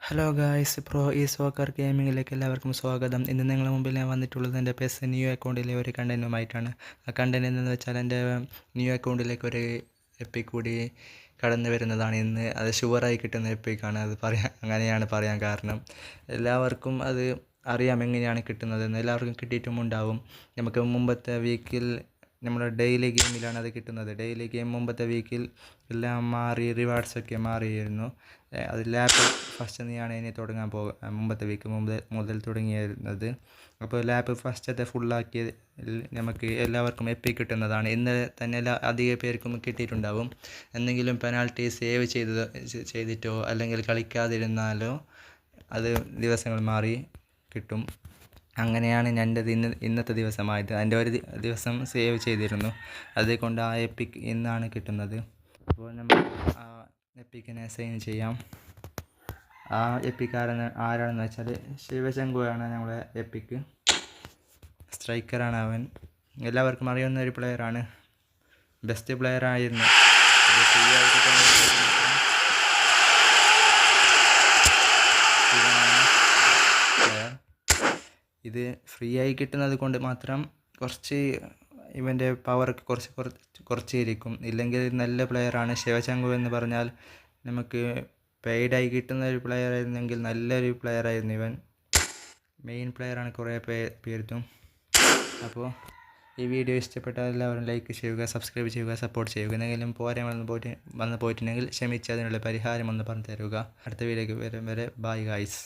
Hello guys, ഈ soccer ഗെയിമിങ്ങിലേക്ക് എല്ലാവർക്കും സ്വാഗതം. ഇന്ന് നിങ്ങളുടെ മുമ്പിൽ ഞാൻ വന്നിട്ടുള്ളത് എൻ്റെ പെസ് ന്യൂ അക്കൗണ്ടിലെ ഒരു കണ്ടൻറ്റുമായിട്ടാണ്. ആ കണ്ടൻറ്റ് എന്ന് വെച്ചാൽ എൻ്റെ ന്യൂ അക്കൗണ്ടിലേക്ക് ഒരു എപ്പിക് കൂടി കടന്നു വരുന്നതാണ് ഇന്ന്. അത് ഷുവറായി കിട്ടുന്ന എപ്പിക്കാണ്. അങ്ങനെയാണ് പറയാൻ കാരണം എല്ലാവർക്കും അത് അറിയാം എങ്ങനെയാണ് കിട്ടുന്നതെന്ന്. എല്ലാവർക്കും കിട്ടിയിട്ടും ഉണ്ടാവും. നമുക്ക് മുമ്പത്തെ വീക്കിൽ നമ്മുടെ ഡെയിലി ഗെയിമിലാണ് അത് കിട്ടുന്നത്. ഡെയിലി ഗെയിം മുമ്പത്തെ വീക്കിൽ എല്ലാം മാറി, റിവാർഡ്സൊക്കെ മാറിയിരുന്നു. അത് ലാപ്പ് ഫസ്റ്റ് തന്നെയാണ് ഇനി തുടങ്ങാൻ മുമ്പത്തെ വീക്ക് മുതൽ തുടങ്ങിയിരുന്നത്. അപ്പോൾ ലാപ്പ് ഫസ്റ്റത്തെ ഫുള്ളാക്കിയ നമുക്ക് എല്ലാവർക്കും എപ്പിക് കിട്ടുന്നതാണ്. ഇന്ന് തന്നെ അധിക പേർക്കും കിട്ടിയിട്ടുണ്ടാവും. എന്തെങ്കിലും പെനാൽറ്റി സേവ് ചെയ്തിട്ടോ അല്ലെങ്കിൽ കളിക്കാതിരുന്നാലോ അത് ദിവസങ്ങൾ മാറി കിട്ടും. അങ്ങനെയാണ് എൻ്റെത് ഇന്നത്തെ ദിവസമായത്. എൻ്റെ ഒരു ദിവസം സേവ് ചെയ്തിരുന്നു, അതുകൊണ്ട് ആ എപ്പിക് ഇന്നാണ് കിട്ടുന്നത്. അപ്പോൾ നമ്മൾ ആ എപ്പിക്കിനെ സൈൻ ചെയ്യാം. ആ എപ്പിക് ആരാണെന്ന് വെച്ചാൽ ശിവശങ്കുവാണ് നമ്മളെ എപ്പിക്. സ്ട്രൈക്കറാണ് അവൻ. എല്ലാവർക്കും അറിയുന്ന ഒരു പ്ലെയറാണ്, ബെസ്റ്റ് പ്ലെയറായിരുന്നു. ഇത് ഫ്രീ ആയി കിട്ടുന്നത് കൊണ്ട് മാത്രം കുറച്ച് ഇവൻ്റെ പവറൊക്കെ കുറച്ചിരിക്കും. ഇല്ലെങ്കിൽ നല്ല പ്ലെയറാണ് ശിവശങ്കു എന്ന് പറഞ്ഞാൽ. നമുക്ക് പെയ്ഡായി കിട്ടുന്ന ഒരു പ്ലെയർ ആയിരുന്നെങ്കിൽ നല്ലൊരു പ്ലെയറായിരുന്നു ഇവൻ. മെയിൻ പ്ലെയറാണ് കുറേ പേർക്കും. അപ്പോൾ ഈ വീഡിയോ ഇഷ്ടപ്പെട്ടാൽ എല്ലാവരും ലൈക്ക് ചെയ്യുക, സബ്സ്ക്രൈബ് ചെയ്യുക, സപ്പോർട്ട് ചെയ്യുക. എന്തെങ്കിലും വന്ന് പോയിട്ടുണ്ടെങ്കിൽ ക്ഷമിച്ച് അതിനുള്ള പരിഹാരം ഒന്ന് പറഞ്ഞു തരുക. അടുത്ത വീഡിയോയ്ക്ക് വരും വരെ ബൈ ഗൈസ്.